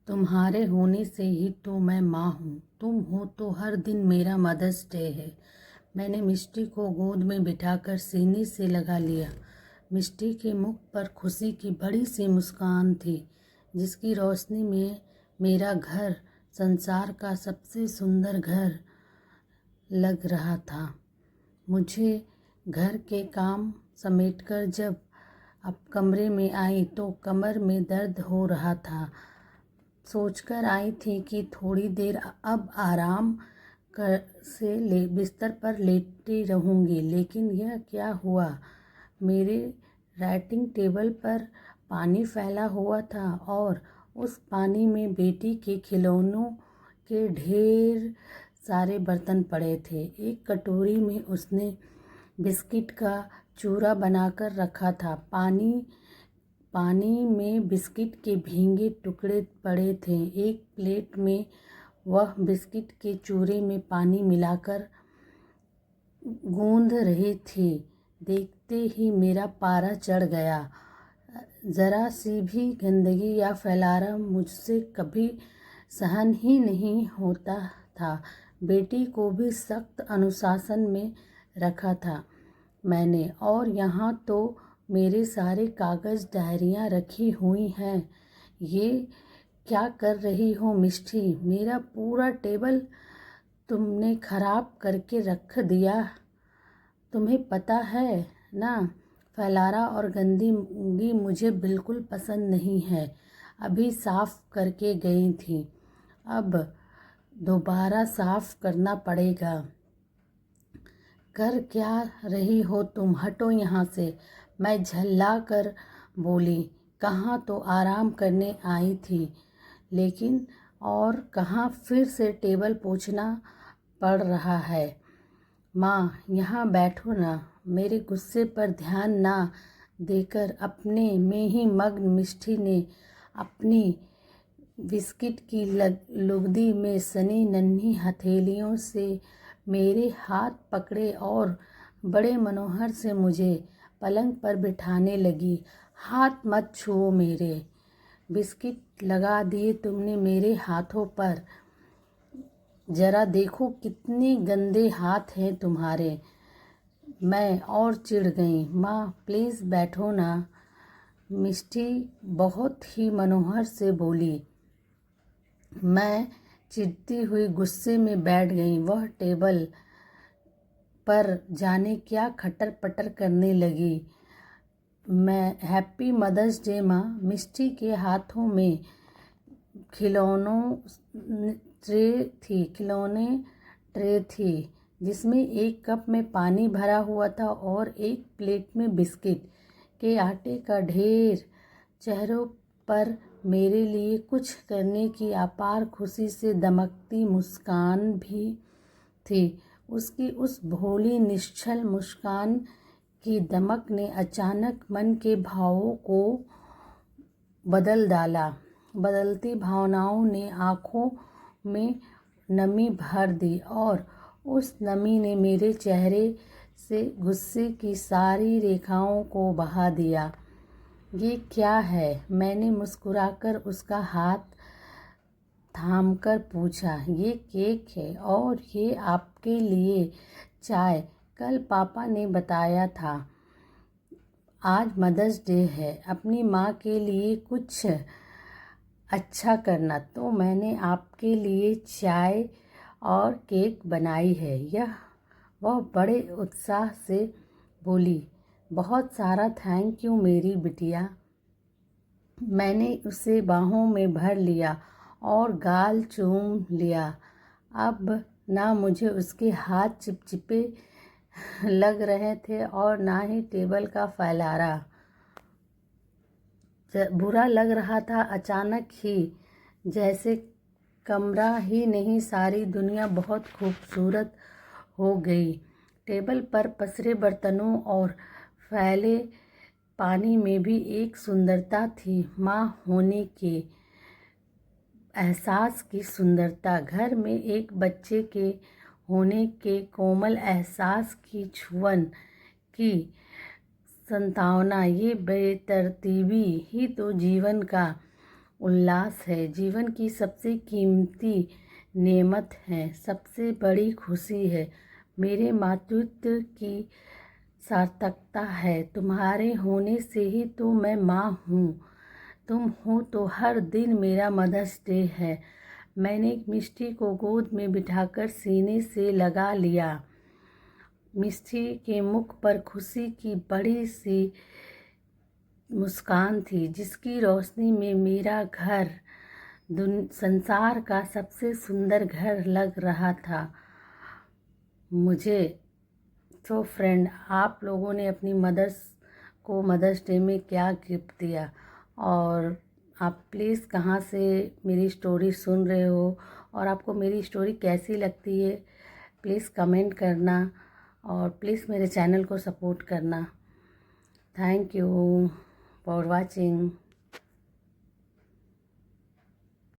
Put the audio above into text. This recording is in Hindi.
तुम्हारे होने से ही तो मैं माँ हूँ। तुम हो तो हर दिन मेरा मदर्स डे है। मैंने मिष्टी को गोद में बिठाकर सीने से लगा लिया। मिष्टी के मुख पर खुशी की बड़ी सी मुस्कान थी, जिसकी रोशनी में मेरा घर संसार का सबसे सुंदर घर लग रहा था। मुझे घर के काम समेटकर जब अब कमरे में आई तो कमर में दर्द हो रहा था। सोचकर आई थी कि थोड़ी देर अब आराम कर से बिस्तर पर लेटी रहूँगी, लेकिन यह क्या हुआ। मेरे राइटिंग टेबल पर पानी फैला हुआ था और उस पानी में बेटी के खिलौनों के ढेर सारे बर्तन पड़े थे। एक कटोरी में उसने बिस्किट का चूरा बनाकर रखा था। पानी में बिस्किट के भीगे टुकड़े पड़े थे। एक प्लेट में वह बिस्किट के चूरे में पानी मिलाकर गूंद रही थी। देखते ही मेरा पारा चढ़ गया। ज़रा सी भी गंदगी या फैलारा मुझसे कभी सहन ही नहीं होता था। बेटी को भी सख्त अनुशासन में रखा था मैंने, और यहाँ तो मेरे सारे कागज़ डायरियाँ रखी हुई हैं। ये क्या कर रही हो मिष्टी? मेरा पूरा टेबल तुमने खराब करके रख दिया। तुम्हें पता है ना, फैलारा और गंदगी मुझे बिल्कुल पसंद नहीं है। अभी साफ़ करके गई थी, अब दोबारा साफ़ करना पड़ेगा। कर क्या रही हो तुम? हटो यहाँ से, मैं झल्ला कर बोली। कहाँ तो आराम करने आई थी, लेकिन और कहाँ फिर से टेबल पोंछना पड़ रहा है। माँ, यहाँ बैठो ना। मेरे गुस्से पर ध्यान ना देकर अपने में ही मग्न मिष्टी ने अपनी बिस्किट की लुगदी में सनी नन्ही हथेलियों से मेरे हाथ पकड़े और बड़े मनोहर से मुझे पलंग पर बिठाने लगी। हाथ मत छुओ मेरे। बिस्किट लगा दिए तुमने मेरे हाथों पर। ज़रा देखो कितने गंदे हाथ हैं तुम्हारे। मैं और चिढ़ गई। माँ प्लीज़ बैठो ना, मिष्टी बहुत ही मनोहर से बोली। मैं चिढ़ती हुई गुस्से में बैठ गई। वह टेबल पर जाने क्या खटर पटर करने लगी। मैं हैप्पी मदर्स डे माँ। मिष्टी के हाथों में खिलौने ट्रे थी, जिसमें एक कप में पानी भरा हुआ था और एक प्लेट में बिस्किट के आटे का ढेर। चेहरों पर मेरे लिए कुछ करने की अपार खुशी से दमकती मुस्कान भी थी। उसकी उस भोली निश्चल मुस्कान की दमक ने अचानक मन के भावों को बदल डाला। बदलती भावनाओं ने आँखों में नमी भर दी और उस नमी ने मेरे चेहरे से गुस्से की सारी रेखाओं को बहा दिया। ये क्या है? मैंने मुस्कुराकर उसका हाथ थामकर पूछा। ये केक है और ये आपके लिए चाय। कल पापा ने बताया था आज मदर्स डे है, अपनी माँ के लिए कुछ अच्छा करना, तो मैंने आपके लिए चाय और केक बनाई है। वह बड़े उत्साह से बोली। बहुत सारा थैंक यू मेरी बिटिया। मैंने उसे बाहों में भर लिया और गाल चूम लिया। अब ना मुझे उसके हाथ चिपचिपे लग रहे थे और ना ही टेबल का फैलारा बुरा लग रहा था। अचानक ही जैसे कमरा ही नहीं, सारी दुनिया बहुत खूबसूरत हो गई। टेबल पर पसरे बर्तनों और फैले पानी में भी एक सुंदरता थी, माँ होने के एहसास की सुंदरता। घर में एक बच्चे के होने के कोमल एहसास की छुअन की संतावना। ये बेतरतीबी ही तो जीवन का उल्लास है, जीवन की सबसे कीमती नेमत है, सबसे बड़ी खुशी है, मेरे मातृत्व की सार्थकता है। तुम्हारे होने से ही तो मैं माँ हूँ। तुम हो तो हर दिन मेरा मदर्स डे है। मैंने मिष्टी को गोद में बिठाकर सीने से लगा लिया। मिष्टी के मुख पर खुशी की बड़ी सी मुस्कान थी, जिसकी रोशनी में मेरा घर संसार का सबसे सुंदर घर लग रहा था मुझे। तो फ्रेंड, आप लोगों ने अपनी मदर्स को मदर्स डे में क्या गिफ्ट दिया, और आप प्लीज़ कहाँ से मेरी स्टोरी सुन रहे हो और आपको मेरी स्टोरी कैसी लगती है, प्लीज़ कमेंट करना और प्लीज़ मेरे चैनल को सपोर्ट करना। Thank you for watching.